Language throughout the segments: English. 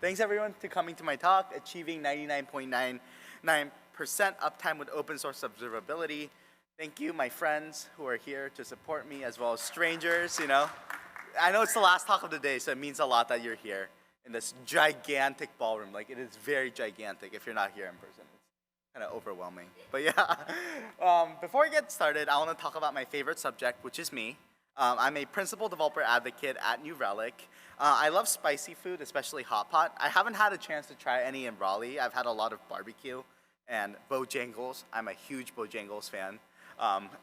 Thanks everyone for coming to my talk, Achieving 99.99% Uptime with Open Source Observability. Thank you, my friends who are here to support me, as well as strangers, I know it's the last talk of the day, so it means a lot that you're here in this gigantic ballroom. Like, it is very gigantic if you're not here in person. It's kind of overwhelming. But yeah, before we get started, I want to talk about my favorite subject, which is me. I'm a principal developer advocate at New Relic. I love spicy food, especially hot pot. I haven't had a chance to try any in Raleigh. I've had a lot of barbecue and Bojangles. I'm a huge Bojangles fan.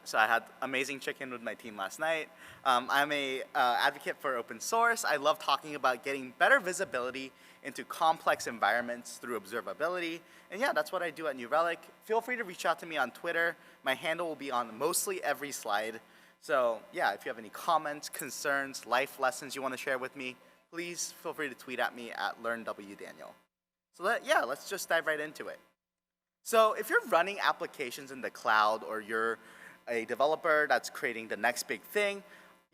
So I had amazing chicken with my team last night. I'm a advocate for open source. I love talking about getting better visibility into complex environments through observability. And yeah, that's what I do at New Relic. Feel free to reach out to me on Twitter. My handle will be on mostly every slide. So yeah, if you have any comments, concerns, life lessons you want to share with me, please feel free to tweet at me at LearnWDaniel. So let's just dive right into it. So if you're running applications in the cloud, or you're a developer that's creating the next big thing,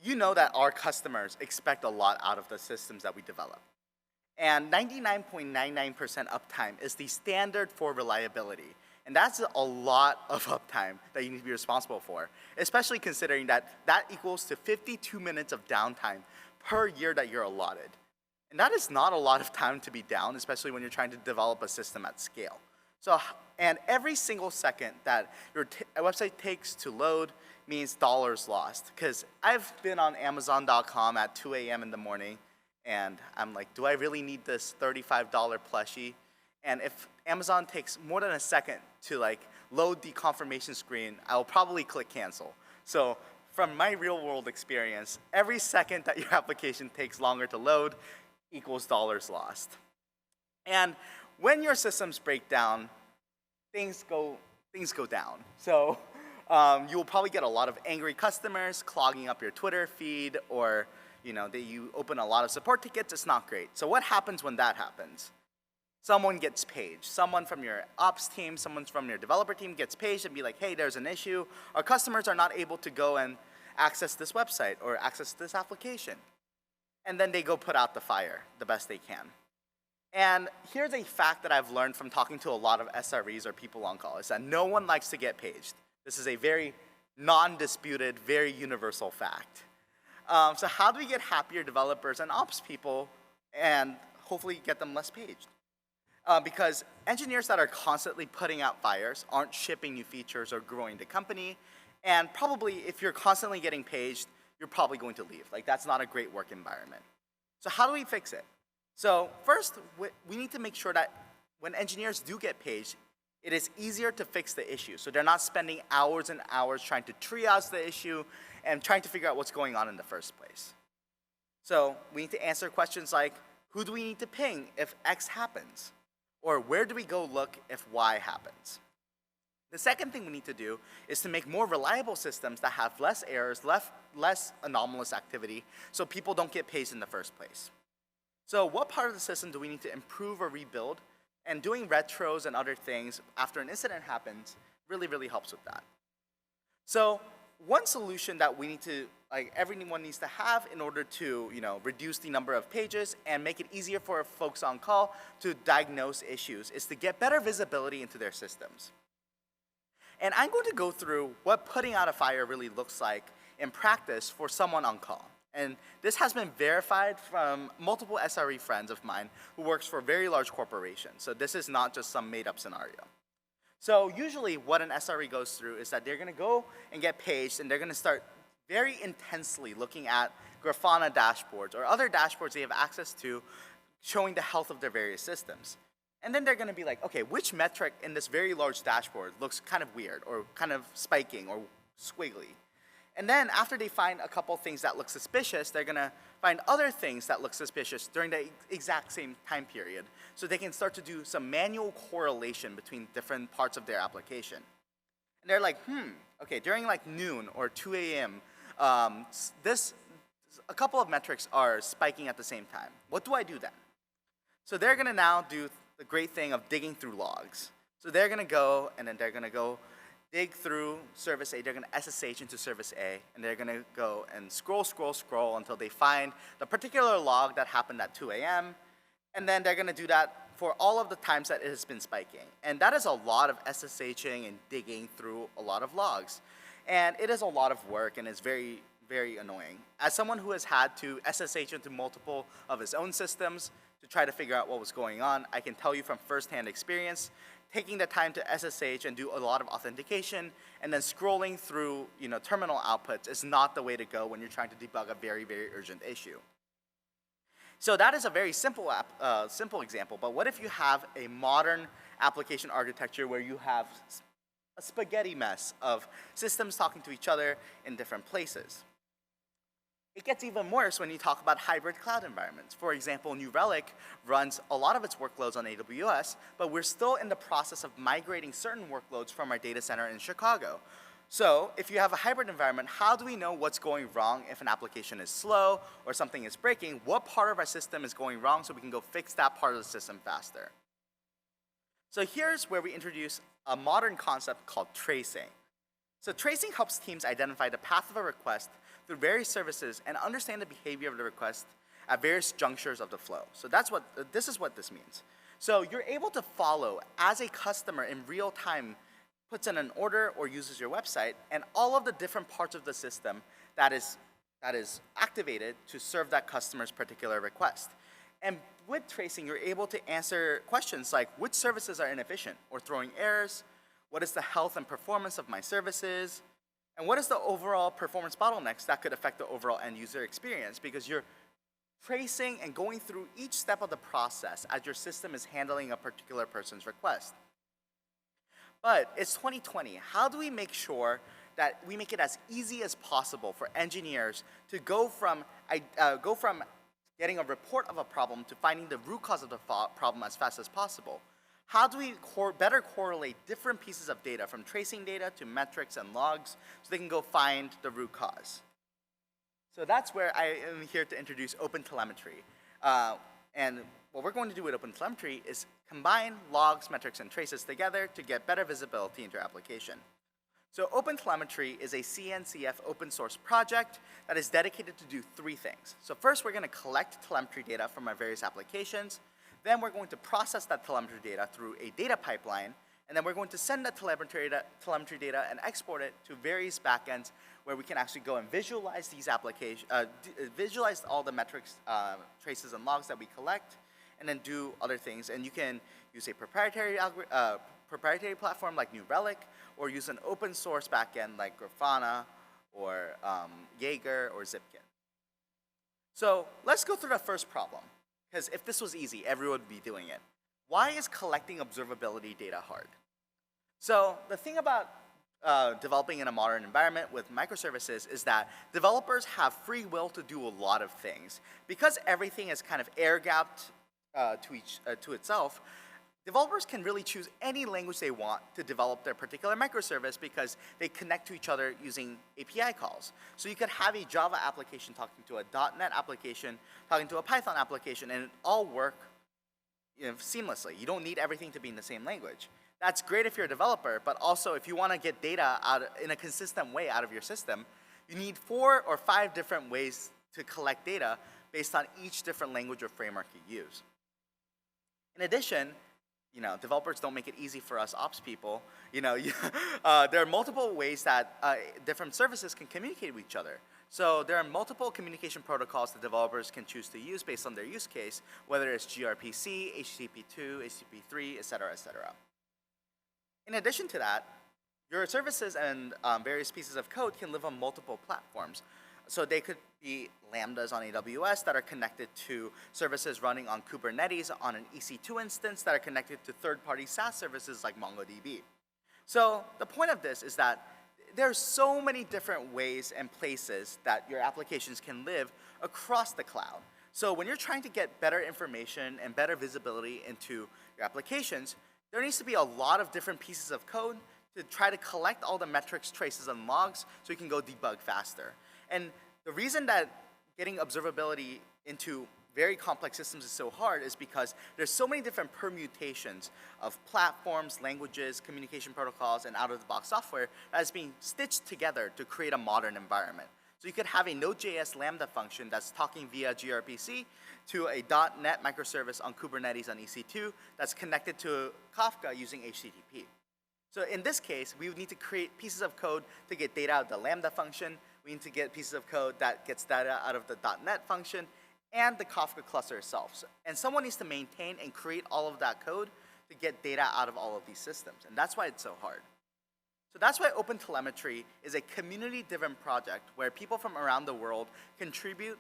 you know that our customers expect a lot out of the systems that we develop. And 99.99% uptime is the standard for reliability. And that's a lot of uptime that you need to be responsible for, especially considering that that equals to 52 minutes of downtime per year that you're allotted. And that is not a lot of time to be down, especially when you're trying to develop a system at scale. And every single second that your website takes to load means dollars lost. Because I've been on Amazon.com at 2 a.m. in the morning, and I'm like, do I really need this $35 plushie? And if Amazon takes more than a second to load the confirmation screen, I'll probably click cancel. So from my real world experience, every second that your application takes longer to load equals dollars lost. And when your systems break down, things go down. So you will probably get a lot of angry customers clogging up your Twitter feed, or you open a lot of support tickets. It's not great. So what happens when that happens? Someone gets paged. Someone from your ops team, someone from your developer team gets paged and be like, hey, there's an issue. Our customers are not able to go and access this website or access this application. And then they go put out the fire the best they can. And here's a fact that I've learned from talking to a lot of SREs or people on call, is that no one likes to get paged. This is a very non-disputed, very universal fact. So how do we get happier developers and ops people and hopefully get them less paged? Because engineers that are constantly putting out fires aren't shipping new features or growing the company. And probably if you're constantly getting paged, you're probably going to leave. That's not a great work environment. So how do we fix it? So first, we need to make sure that when engineers do get paged, it is easier to fix the issue. So they're not spending hours and hours trying to triage the issue and trying to figure out what's going on in the first place. So we need to answer questions like, who do we need to ping if X happens? Or where do we go look if Y happens? The second thing we need to do is to make more reliable systems that have less errors, less anomalous activity, so people don't get paged in the first place. So what part of the system do we need to improve or rebuild? And doing retros and other things after an incident happens really, really helps with that. So one solution that we need to, everyone needs to have in order to, reduce the number of pages and make it easier for folks on call to diagnose issues is to get better visibility into their systems. And I'm going to go through what putting out a fire really looks like in practice for someone on call. And this has been verified from multiple SRE friends of mine who works for very large corporations. So this is not just some made-up scenario. So usually what an SRE goes through is that they're going to go and get paged, and they're going to start very intensely looking at Grafana dashboards or other dashboards they have access to showing the health of their various systems. And then they're going to be like, okay, which metric in this very large dashboard looks kind of weird or kind of spiking or squiggly? And then after they find a couple things that look suspicious, they're going to find other things that look suspicious during the exact same time period. So they can start to do some manual correlation between different parts of their application. And they're like, okay, during noon or 2 a.m., a couple of metrics are spiking at the same time. What do I do then? So they're going to now do the great thing of digging through logs. So they're going to go, and then they're going to go dig through service A. They're going to SSH into service A, and they're going to go and scroll until they find the particular log that happened at 2 a.m. And then they're going to do that for all of the times that it has been spiking. And that is a lot of SSHing and digging through a lot of logs. And it is a lot of work, and it's very, very annoying. As someone who has had to SSH into multiple of his own systems to try to figure out what was going on, I can tell you from firsthand experience, taking the time to SSH and do a lot of authentication and then scrolling through terminal outputs is not the way to go when you're trying to debug a very, very urgent issue. So that is a very simple example, but what if you have a modern application architecture where you have a spaghetti mess of systems talking to each other in different places? It gets even worse when you talk about hybrid cloud environments. For example, New Relic runs a lot of its workloads on AWS, but we're still in the process of migrating certain workloads from our data center in Chicago. So if you have a hybrid environment, how do we know what's going wrong if an application is slow or something is breaking? What part of our system is going wrong so we can go fix that part of the system faster? So here's where we introduce a modern concept called tracing. So tracing helps teams identify the path of a request through various services and understand the behavior of the request at various junctures of the flow. So this is what this means. So you're able to follow as a customer in real time puts in an order or uses your website, and all of the different parts of the system that is activated to serve that customer's particular request. And with tracing, you're able to answer questions like, which services are inefficient or throwing errors? What is the health and performance of my services? And what is the overall performance bottlenecks that could affect the overall end user experience? Because you're tracing and going through each step of the process as your system is handling a particular person's request. But it's 2020. How do we make sure that we make it as easy as possible for engineers to go from getting a report of a problem to finding the root cause of the problem as fast as possible? How do we better correlate different pieces of data, from tracing data to metrics and logs, so they can go find the root cause? So that's where I am here to introduce OpenTelemetry. And what we're going to do with OpenTelemetry is combine logs, metrics, and traces together to get better visibility into your application. So OpenTelemetry is a CNCF open source project that is dedicated to do three things. So first, we're going to collect telemetry data from our various applications. Then we're going to process that telemetry data through a data pipeline. And then we're going to send that telemetry data and export it to various backends where we can actually go and visualize these applications, visualize all the metrics, traces, and logs that we collect, and then do other things. And you can use a proprietary platform like New Relic, or use an open source backend like Grafana, or Jaeger, or Zipkin. So let's go through the first problem, because if this was easy, everyone would be doing it. Why is collecting observability data hard? So the thing about developing in a modern environment with microservices is that developers have free will to do a lot of things. Because everything is kind of air-gapped to itself, developers can really choose any language they want to develop their particular microservice because they connect to each other using API calls. So you could have a Java application talking to a .NET application, talking to a Python application, and it all work seamlessly. You don't need everything to be in the same language. That's great if you're a developer, but also if you want to get data out in a consistent way out of your system, you need 4 or 5 different ways to collect data based on each different language or framework you use. In addition, developers don't make it easy for us ops people. There are multiple ways that different services can communicate with each other. So there are multiple communication protocols that developers can choose to use based on their use case, whether it's gRPC, HTTP2, HTTP3, et cetera, et cetera. In addition to that, your services and various pieces of code can live on multiple platforms. So they could be Lambdas on AWS that are connected to services running on Kubernetes on an EC2 instance that are connected to third-party SaaS services like MongoDB. So the point of this is that there are so many different ways and places that your applications can live across the cloud. So when you're trying to get better information and better visibility into your applications, there needs to be a lot of different pieces of code to try to collect all the metrics, traces, and logs so you can go debug faster. And the reason that getting observability into very complex systems is so hard is because there's so many different permutations of platforms, languages, communication protocols, and out-of-the-box software that is being stitched together to create a modern environment. So you could have a Node.js Lambda function that's talking via gRPC to a .NET microservice on Kubernetes on EC2 that's connected to Kafka using HTTP. So in this case, we would need to create pieces of code to get data out of the Lambda function. We need to get pieces of code that gets data out of the .NET function and the Kafka cluster itself. And someone needs to maintain and create all of that code to get data out of all of these systems. And that's why it's so hard. So that's why OpenTelemetry is a community-driven project where people from around the world contribute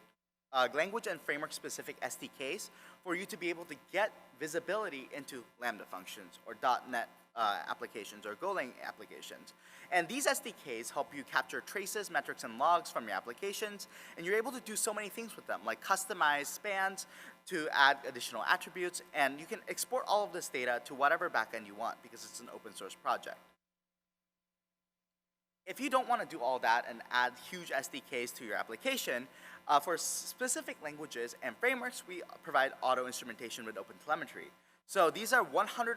language and framework-specific SDKs for you to be able to get visibility into Lambda functions or .NET applications or Golang applications. And these SDKs help you capture traces, metrics, and logs from your applications, and you're able to do so many things with them, like customize spans to add additional attributes, and you can export all of this data to whatever backend you want because it's an open source project. If you don't want to do all that and add huge SDKs to your application, for specific languages and frameworks, we provide auto instrumentation with OpenTelemetry. So these are 100%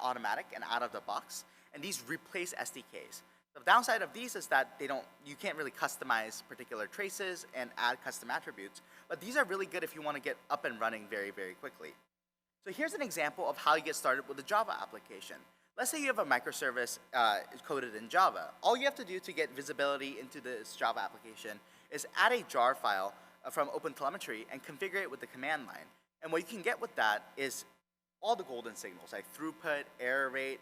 automatic and out of the box, and these replace SDKs. The downside of these is that you can't really customize particular traces and add custom attributes, but these are really good if you want to get up and running very, very quickly. So here's an example of how you get started with a Java application. Let's say you have a microservice coded in Java. All you have to do to get visibility into this Java application is add a jar file from OpenTelemetry and configure it with the command line. And what you can get with that is all the golden signals, like throughput, error rate,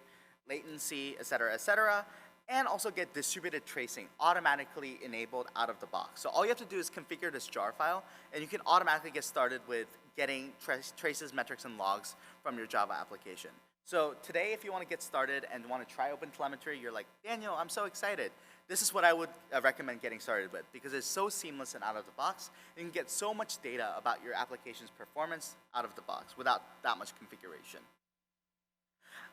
latency, et cetera, and also get distributed tracing automatically enabled out of the box. So all you have to do is configure this jar file, and you can automatically get started with getting traces, metrics, and logs from your Java application. So today, if you want to get started and want to try OpenTelemetry, you're like, Daniel, I'm so excited. This is what I would recommend getting started with because it's so seamless and out of the box. You can get so much data about your application's performance out of the box without that much configuration.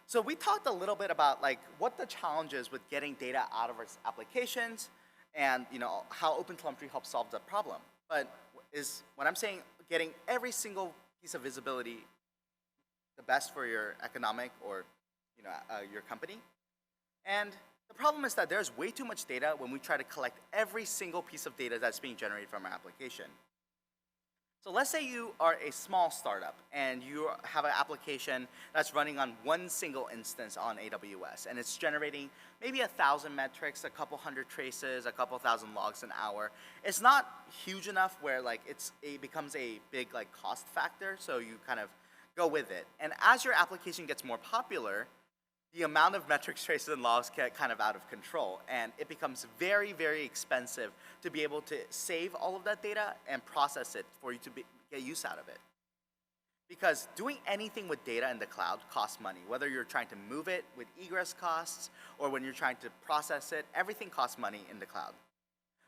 So we talked a little bit about what the challenge is with getting data out of our applications and how OpenTelemetry helps solve the problem. But is what I'm saying, getting every single piece of visibility the best for your economic or your company? And the problem is that there's way too much data when we try to collect every single piece of data that's being generated from our application. So let's say you are a small startup and you have an application that's running on one single instance on AWS, and it's generating maybe 1,000 metrics, a couple hundred traces, a couple thousand logs an hour. It's not huge enough where it becomes a big cost factor, so you kind of go with it. And as your application gets more popular, the amount of metrics, traces, and logs get kind of out of control, and it becomes very, very expensive to be able to save all of that data and process it for you to get use out of it. Because doing anything with data in the cloud costs money, whether you're trying to move it with egress costs or when you're trying to process it, everything costs money in the cloud.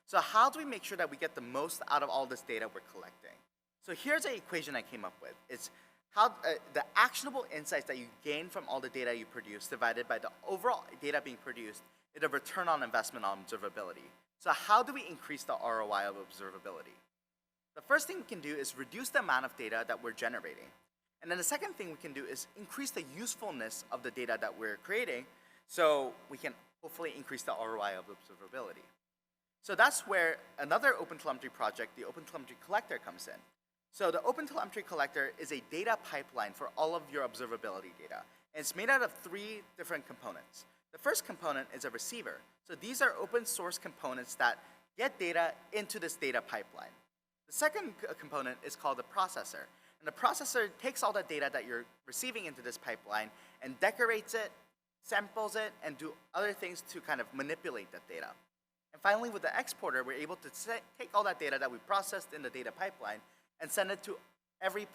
So how do we make sure that we get the most out of all this data we're collecting? So here's an equation I came up with. It's how the actionable insights that you gain from all the data you produce divided by the overall data being produced is a return on investment on observability. So how do we increase the ROI of observability? The first thing we can do is reduce the amount of data that we're generating. And then the second thing we can do is increase the usefulness of the data that we're creating so we can hopefully increase the ROI of observability. So that's where another OpenTelemetry project, the OpenTelemetry Collector, comes in. So the OpenTelemetry Collector is a data pipeline for all of your observability data. And it's made out of 3 different components. The first component is a receiver. So these are open source components that get data into this data pipeline. The second component is called the processor. And the processor takes all the data that you're receiving into this pipeline and decorates it, samples it, and do other things to kind of manipulate that data. And finally, with the exporter, we're able to take all that data that we processed in the data pipeline and send it to every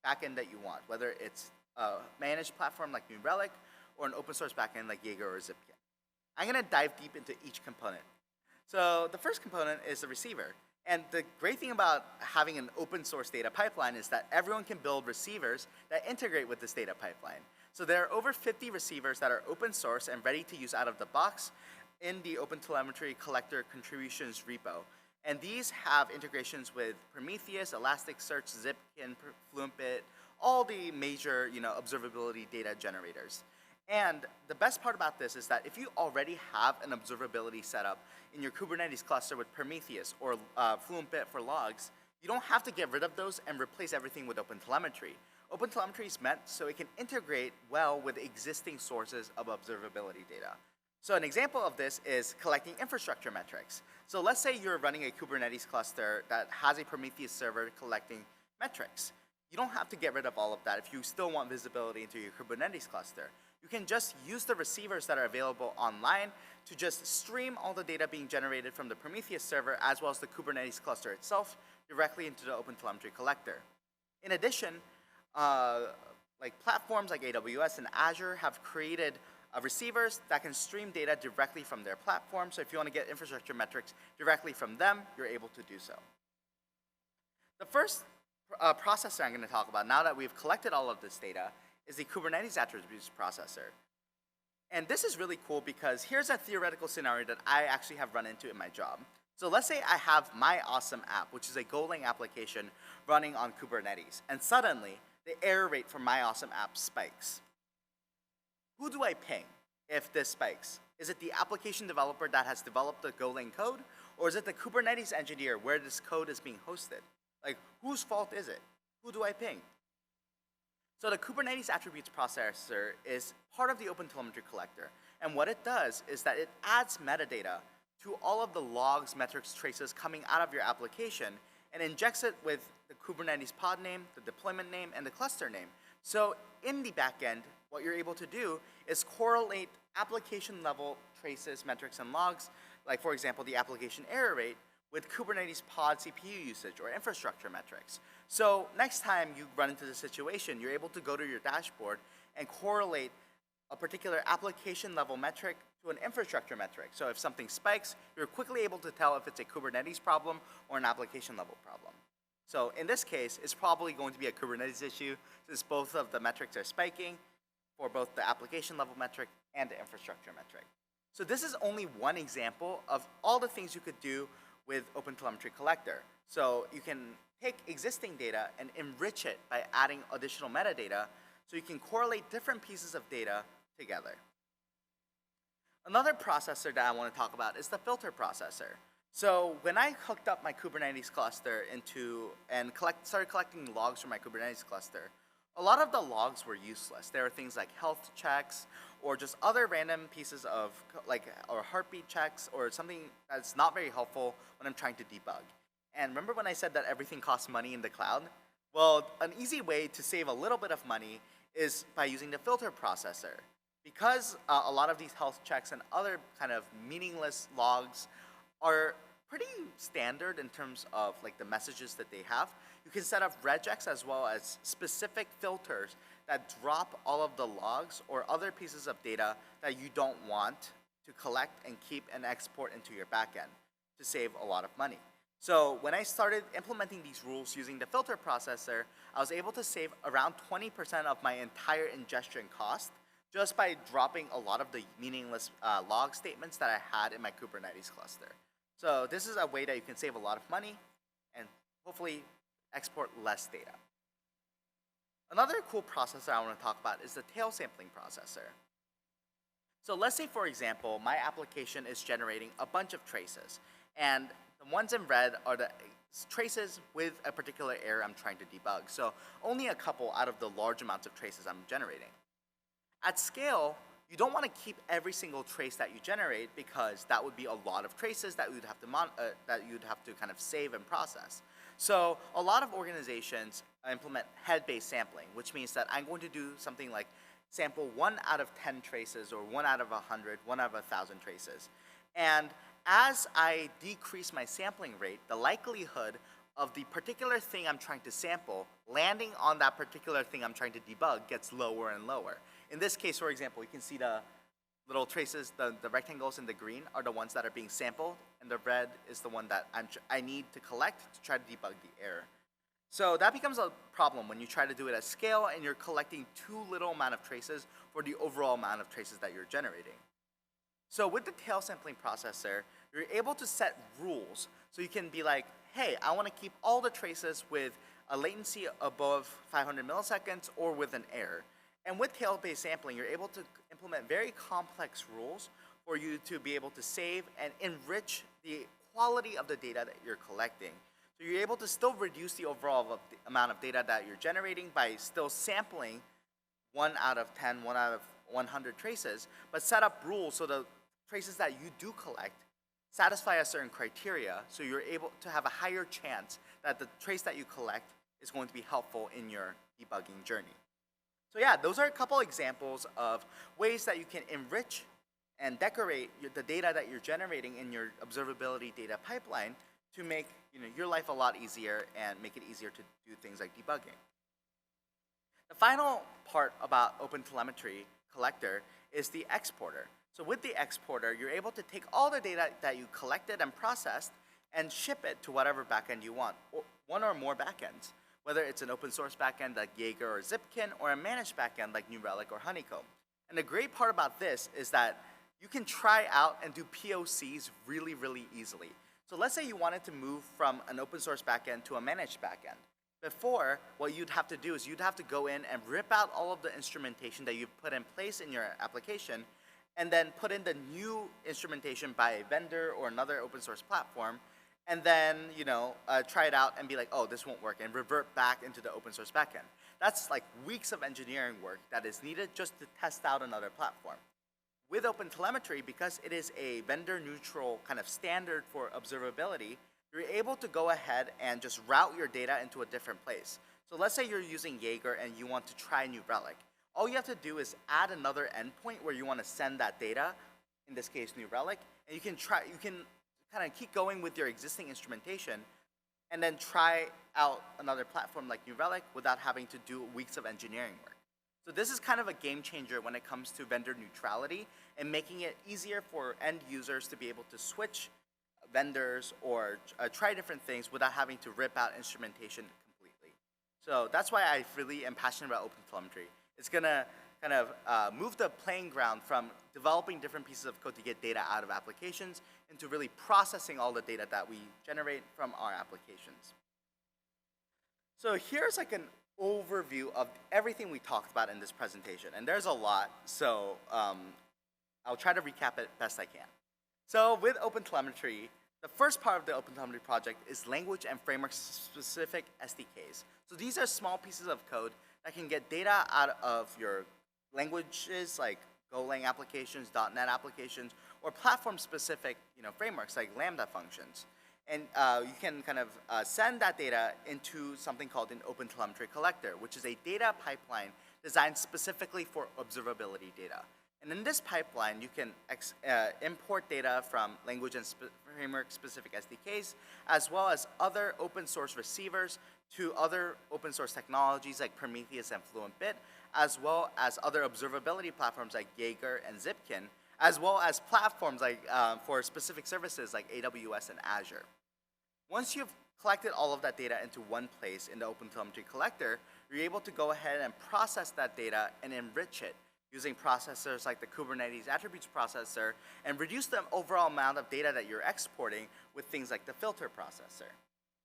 backend that you want, whether it's a managed platform like New Relic or an open source backend like Jaeger or Zipkin. I'm going to dive deep into each component. So the first component is the receiver. And the great thing about having an open source data pipeline is that everyone can build receivers that integrate with this data pipeline. So there are over 50 receivers that are open source and ready to use out of the box in the OpenTelemetry Collector contributions repo. And these have integrations with Prometheus, Elasticsearch, Zipkin, Fluentbit, all the major observability data generators. And the best part about this is that if you already have an observability setup in your Kubernetes cluster with Prometheus or Fluentbit for logs, you don't have to get rid of those and replace everything with OpenTelemetry. OpenTelemetry is meant so it can integrate well with existing sources of observability data. So an example of this is collecting infrastructure metrics. So let's say you're running a Kubernetes cluster that has a Prometheus server collecting metrics. You don't have to get rid of all of that if you still want visibility into your Kubernetes cluster. You can just use the receivers that are available online to just stream all the data being generated from the Prometheus server as well as the Kubernetes cluster itself directly into the OpenTelemetry collector. In addition, like platforms like AWS and Azure have created receivers that can stream data directly from their platform. So if you want to get infrastructure metrics directly from them, you're able to do so. The first processor I'm going to talk about now that we've collected all of this data is the Kubernetes attributes processor. And this is really cool because here's a theoretical scenario that I actually have run into in my job. So let's say I have my awesome app, which is a Golang application running on Kubernetes, and suddenly the error rate for my awesome app spikes. Who do I ping if this spikes? Is it the application developer that has developed the Golang code, or is it the Kubernetes engineer where this code is being hosted? Like, whose fault is it? Who do I ping? So the Kubernetes attributes processor is part of the OpenTelemetry collector. And what it does is that it adds metadata to all of the logs, metrics, traces coming out of your application and injects it with the Kubernetes pod name, the deployment name, and the cluster name. So in the backend, what you're able to do is correlate application level traces, metrics, and logs, like for example, the application error rate, with Kubernetes pod CPU usage or infrastructure metrics. So next time you run into this situation, you're able to go to your dashboard and correlate a particular application level metric to an infrastructure metric. So if something spikes, you're quickly able to tell if it's a Kubernetes problem or an application level problem. So in this case, it's probably going to be a Kubernetes issue since both of the metrics are spiking for both the application level metric and the infrastructure metric. So this is only one example of all the things you could do with OpenTelemetry collector. So you can take existing data and enrich it by adding additional metadata so you can correlate different pieces of data together. Another processor that I want to talk about is the filter processor. So when I hooked up my Kubernetes cluster into and started collecting logs from my Kubernetes cluster, a lot of the logs were useless. There are things like health checks or just other random pieces of or heartbeat checks or something that's not very helpful when I'm trying to debug. And remember when I said that everything costs money in the cloud? Well, an easy way to save a little bit of money is by using the filter processor. Because a lot of these health checks and other kind of meaningless logs are pretty standard in terms of like the messages that they have, you can set up regex as well as specific filters that drop all of the logs or other pieces of data that you don't want to collect and keep and export into your backend to save a lot of money. So when I started implementing these rules using the filter processor, I was able to save around 20% of my entire ingestion cost just by dropping a lot of the meaningless log statements that I had in my Kubernetes cluster. So this is a way that you can save a lot of money and hopefully export less data. Another cool processor I want to talk about is the tail sampling processor. So let's say, for example, my application is generating a bunch of traces, and the ones in red are the traces with a particular error I'm trying to debug. So only a couple out of the large amounts of traces I'm generating. At scale, you don't want to keep every single trace that you generate because that would be a lot of traces that you'd have to kind of save and process. So a lot of organizations implement head-based sampling, which means that I'm going to do something like sample 1 out of 10 traces or 1 out of 100, 1 out of 1,000 traces. And as I decrease my sampling rate, the likelihood of the particular thing I'm trying to sample landing on that particular thing I'm trying to debug gets lower and lower. In this case, for example, you can see the little traces, the rectangles in the green are the ones that are being sampled, and the red is the one that I need to collect to try to debug the error. So that becomes a problem when you try to do it at scale and you're collecting too little amount of traces for the overall amount of traces that you're generating. So with the tail sampling processor, you're able to set rules. So you can be like, hey, I want to keep all the traces with a latency above 500 milliseconds or with an error. And with tail-based sampling, you're able to implement very complex rules for you to be able to save and enrich the quality of the data that you're collecting. So you're able to still reduce the overall amount of data that you're generating by still sampling 1 out of 10, 1 out of 100 traces, but set up rules so the traces that you do collect satisfy a certain criteria, so you're able to have a higher chance that the trace that you collect is going to be helpful in your debugging journey. So yeah, those are a couple examples of ways that you can enrich and decorate the data that you're generating in your observability data pipeline to make your life a lot easier and make it easier to do things like debugging. The final part about OpenTelemetry collector is the exporter. So with the exporter, you're able to take all the data that you collected and processed and ship it to whatever backend you want, or one or more backends, whether it's an open source backend like Jaeger or Zipkin, or a managed backend like New Relic or Honeycomb. And the great part about this is that you can try out and do POCs really, really easily. So let's say you wanted to move from an open source backend to a managed backend. Before, what you'd have to do is you'd have to go in and rip out all of the instrumentation that you've put in place in your application, and then put in the new instrumentation by a vendor or another open source platform, and then try it out and be like, oh, this won't work, and revert back into the open source backend. That's like weeks of engineering work that is needed just to test out another platform. With OpenTelemetry, because it is a vendor-neutral kind of standard for observability, you're able to go ahead and just route your data into a different place. So let's say you're using Jaeger and you want to try New Relic. All you have to do is add another endpoint where you want to send that data, in this case New Relic, and you can kind of keep going with your existing instrumentation and then try out another platform like New Relic without having to do weeks of engineering work. So this is kind of a game changer when it comes to vendor neutrality and making it easier for end users to be able to switch vendors or try different things without having to rip out instrumentation completely. So that's why I really am passionate about OpenTelemetry. It's going to kind of move the playing ground from developing different pieces of code to get data out of applications into really processing all the data that we generate from our applications. So here's like an overview of everything we talked about in this presentation, and there's a lot, so I'll try to recap it best I can. So with OpenTelemetry, the first part of the OpenTelemetry project is language and framework-specific SDKs. So these are small pieces of code that can get data out of your languages like Golang applications, .NET applications, or platform-specific frameworks like Lambda functions. And you can kind of send that data into something called an OpenTelemetry collector, which is a data pipeline designed specifically for observability data. And in this pipeline, you can import data from language and framework-specific SDKs, as well as other open source receivers to other open source technologies like Prometheus and FluentBit, as well as other observability platforms like Jaeger and Zipkin, as well as platforms like for specific services like AWS and Azure. Once you've collected all of that data into one place in the OpenTelemetry collector, you're able to go ahead and process that data and enrich it using processors like the Kubernetes attributes processor, and reduce the overall amount of data that you're exporting with things like the filter processor.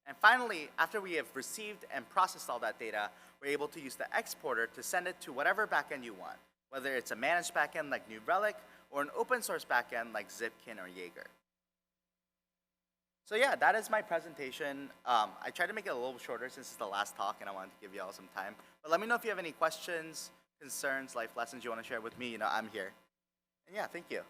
And finally, after we have received and processed all that data, we're able to use the exporter to send it to whatever backend you want, whether it's a managed backend like New Relic or an open source backend like Zipkin or Jaeger. So yeah, that is my presentation. I tried to make it a little shorter since it's the last talk and I wanted to give you all some time. But let me know if you have any questions, concerns, life lessons you want to share with me. I'm here. And yeah, thank you.